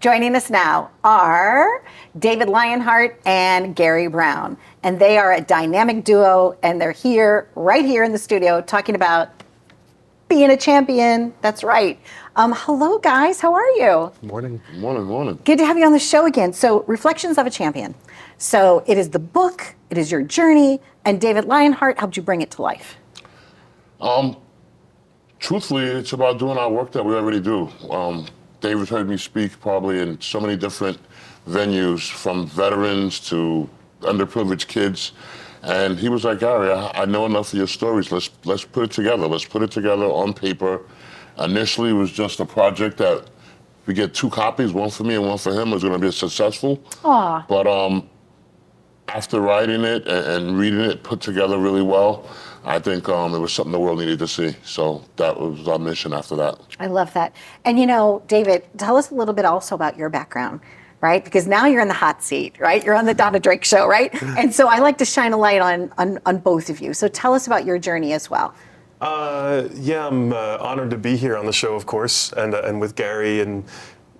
Joining us now are David Lionheart and Gary Brown. And they are a dynamic duo, and they're here, right here in the studio, talking about being a champion. That's right. Hello, guys. How are you? Morning. Morning. Good to have you on the show again. So, Reflections of a Champion. So, it is the book, it is your journey, and David Lionheart helped you bring it to life. Truthfully, it's about doing our work that we already do. David heard me speak probably in so many different venues, from veterans to underprivileged kids. And he was like, Gary, I know enough of your stories. Let's put it together. Let's put it together on paper. Initially, it was just a project that we get 2 copies, one for me and one for him, was going to be successful. Aww. But after writing it and reading it put together really well, I think it was something the world needed to see. So that was our mission after that. I love that. And you know, David, tell us a little bit also about your background, right? Because now you're in the hot seat, right? You're on the Donna Drake show, right? And so I like to shine a light on both of you. So tell us about your journey as well. I'm honored to be here on the show, of course, and with Gary. And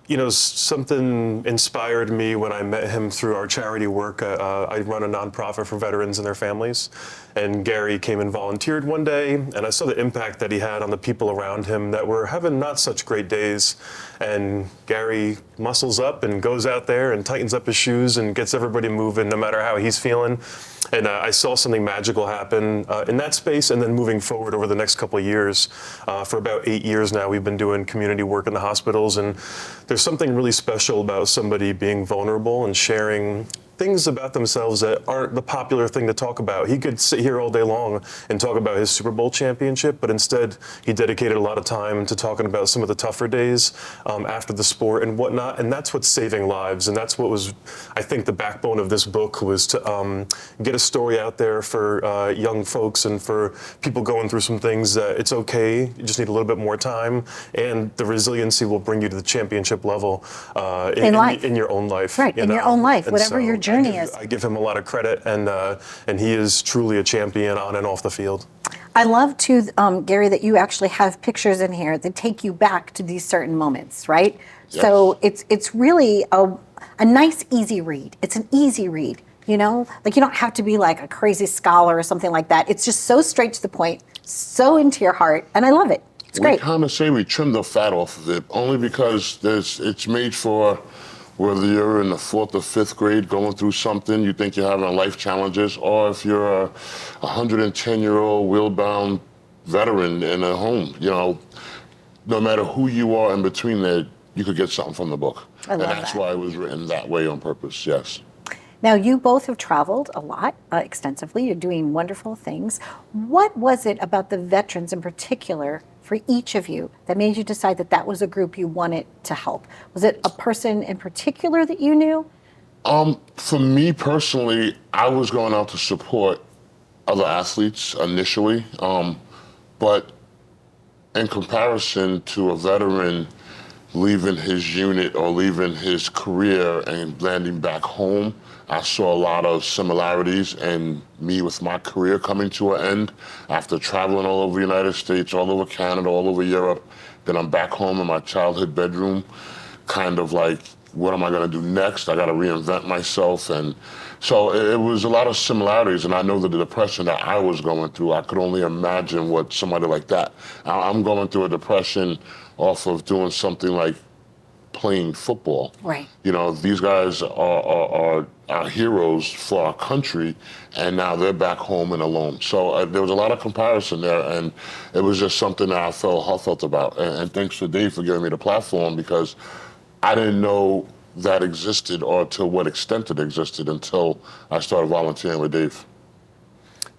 you know, something inspired me when I met him through our charity work. I run a nonprofit for veterans and their families. And Gary came and volunteered one day, and I saw the impact that he had on the people around him that were having not such great days. And Gary muscles up and goes out there and tightens up his shoes and gets everybody moving no matter how he's feeling. And I saw something magical happen in that space, and then moving forward over the next couple of years. For about 8 years now, we've been doing community work in the hospitals, and there's something really special about somebody being vulnerable and sharing things about themselves that aren't the popular thing to talk about. He could sit here all day long and talk about his Super Bowl championship, but instead he dedicated a lot of time to talking about some of the tougher days after the sport and whatnot, and that's what's saving lives. And that's what was, I think, the backbone of this book, was to get a story out there for young folks and for people going through some things that it's okay, you just need a little bit more time, and the resiliency will bring you to the championship level in your own life. Right, in your own life, and whatever your journey is. I give him a lot of credit, and he is truly a champion on and off the field. I love too, Gary, that you actually have pictures in here that take you back to these certain moments, right? Yes. So it's really a nice, easy read. It's an easy read, you know? Like, you don't have to be like a crazy scholar or something like that. It's just so straight to the point, so into your heart, and I love it. It's great. We kind of say we trimmed the fat off of it, only because it's made for whether you're in the 4th or 5th grade going through something, you think you're having life challenges, or if you're a 110-year-old wheel-bound veteran in a home, you know, no matter who you are in between there, you could get something from the book. I love that. And that's why it was written that way on purpose, yes. Now, you both have traveled a lot, extensively. You're doing wonderful things. What was it about the veterans in particular for each of you that made you decide that that was a group you wanted to help? Was it a person in particular that you knew? For me personally, I was going out to support other athletes initially, but in comparison to a veteran leaving his unit or leaving his career and landing back home, I saw a lot of similarities in me with my career coming to an end after traveling all over the United States, all over Canada, all over Europe. Then I'm back home in my childhood bedroom, kind of like, what am I gonna do next? I gotta reinvent myself. And so it was a lot of similarities, and I know that the depression that I was going through, I could only imagine what somebody like that. I'm going through a depression off of doing something like playing football. Right. You know, these guys are heroes for our country, and now they're back home and alone. So there was a lot of comparison there, and it was just something that I felt heartfelt about. And thanks to Dave for giving me the platform, because I didn't know that existed or to what extent it existed until I started volunteering with Dave.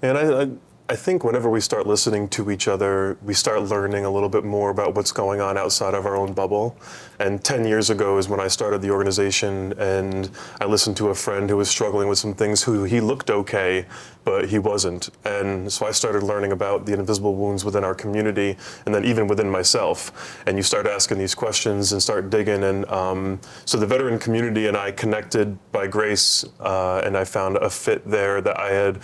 And I think whenever we start listening to each other, we start learning a little bit more about what's going on outside of our own bubble. And 10 years ago is when I started the organization, and I listened to a friend who was struggling with some things, who he looked okay, but he wasn't. And so I started learning about the invisible wounds within our community, and then even within myself. And you start asking these questions and start digging. And so the veteran community and I connected by grace, and I found a fit there that I had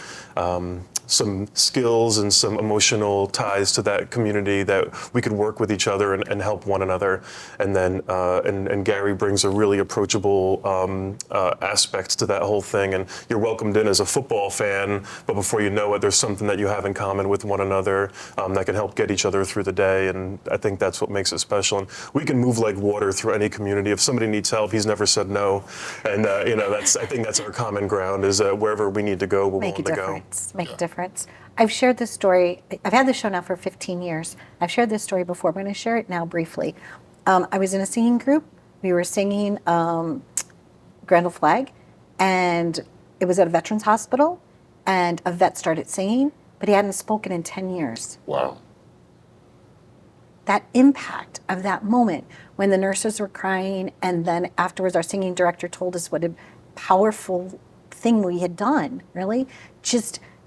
some skills and some emotional ties to that community that we could work with each other and help one another. And then and Gary brings a really approachable aspect to that whole thing. And you're welcomed in as a football fan, but before you know it, there's something that you have in common with one another that can help get each other through the day. And I think that's what makes it special. And we can move like water through any community. If somebody needs help, he's never said no. And I think that's our common ground is wherever we need to go, we're willing to go. Make a difference. I've shared this story. I've had this show now for 15 years. I've shared this story before. I'm going to share it now briefly. I was in a singing group. We were singing Grand Old Flag, and it was at a veterans hospital, and a vet started singing, but he hadn't spoken in 10 years. Wow. That impact of that moment when the nurses were crying, and then afterwards our singing director told us what a powerful thing we had done, really.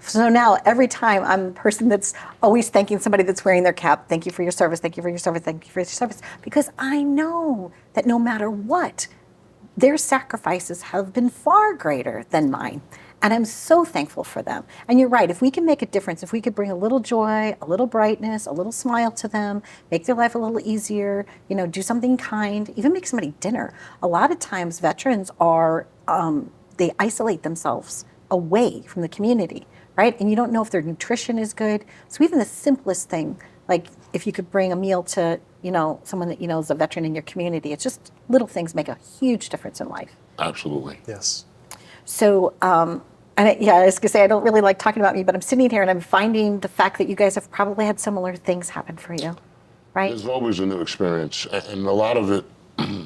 So now every time I'm a person that's always thanking somebody that's wearing their cap, thank you for your service, thank you for your service, thank you for your service, because I know that no matter what, their sacrifices have been far greater than mine. And I'm so thankful for them. And you're right, if we can make a difference, if we could bring a little joy, a little brightness, a little smile to them, make their life a little easier, do something kind, even make somebody dinner. A lot of times veterans are, they isolate themselves away from the community, right? And you don't know if their nutrition is good. So even the simplest thing, like if you could bring a meal to, someone that is a veteran in your community, it's just little things make a huge difference in life. Absolutely. Yes. So, I was gonna say, I don't really like talking about me, but I'm sitting here and I'm finding the fact that you guys have probably had similar things happen for you, right? There's always a new experience, and a lot of it,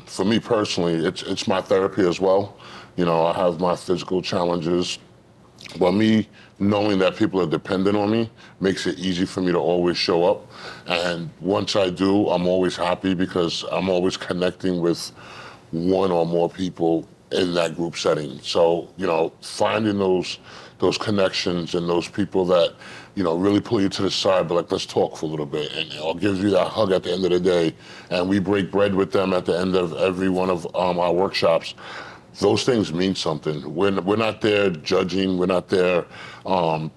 for me personally, it's my therapy as well. I have my physical challenges, but me knowing that people are dependent on me makes it easy for me to always show up. And once I do, I'm always happy because I'm always connecting with one or more people in that group setting. So, finding those connections and those people that, really pull you to the side, but like, let's talk for a little bit. And I'll give you that hug at the end of the day. And we break bread with them at the end of every one of our workshops. Those things mean something. We're not there judging. We're not there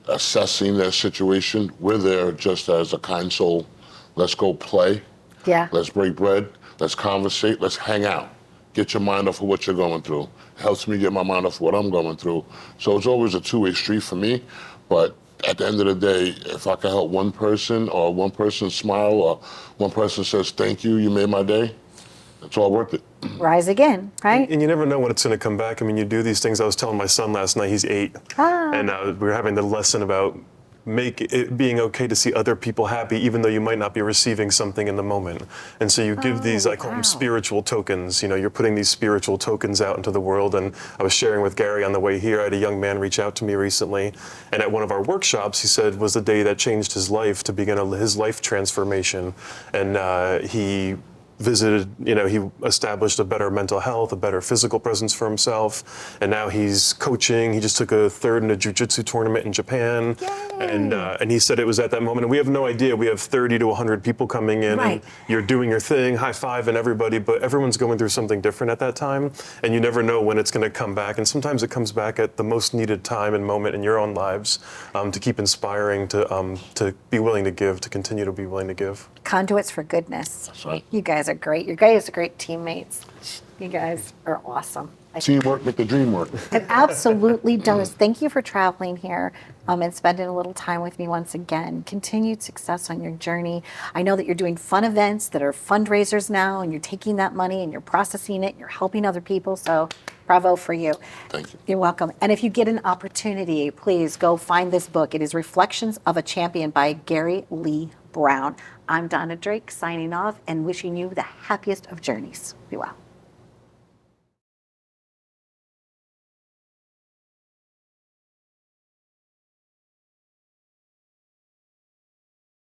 assessing their situation. We're there just as a kind soul. Let's go play. Yeah. Let's break bread. Let's conversate. Let's hang out. Get your mind off of what you're going through. It helps me get my mind off of what I'm going through. So it's always a two-way street for me. But at the end of the day, if I can help one person or one person smile or one person says, thank you, you made my day, it's all worth it. Rise again, right? And you never know when it's going to come back. I mean, you do these things. I was telling my son last night, he's 8, and we were having the lesson about being okay to see other people happy, even though you might not be receiving something in the moment. And so you give these, I call them spiritual tokens. You're putting these spiritual tokens out into the world. And I was sharing with Gary on the way here, I had a young man reach out to me recently. And at one of our workshops, he said was the day that changed his life to begin his life transformation. And he visited, he established a better mental health, a better physical presence for himself, and now he's coaching. He just took a third in a jiu-jitsu tournament in Japan. And he said it was at that moment, and we have no idea. We have 30 to 100 people coming in, and you're doing your thing, high-fiving everybody, but everyone's going through something different at that time, and you never know when it's going to come back, and sometimes it comes back at the most needed time and moment in your own lives to keep inspiring, to be willing to give, to continue to be willing to give. Conduits for goodness. That's right. You guys are great. You guys are great teammates. You guys are awesome. Teamwork make the dream work. It absolutely does. Thank you for traveling here and spending a little time with me once again. Continued success on your journey. I know that you're doing fun events that are fundraisers now, and you're taking that money and you're processing it and you're helping other people. So bravo for you. Thank you. You're welcome. And if you get an opportunity, please go find this book. It is Reflections of a Champion by Gary Lee Brown. I'm Donna Drake signing off and wishing you the happiest of journeys. Be well.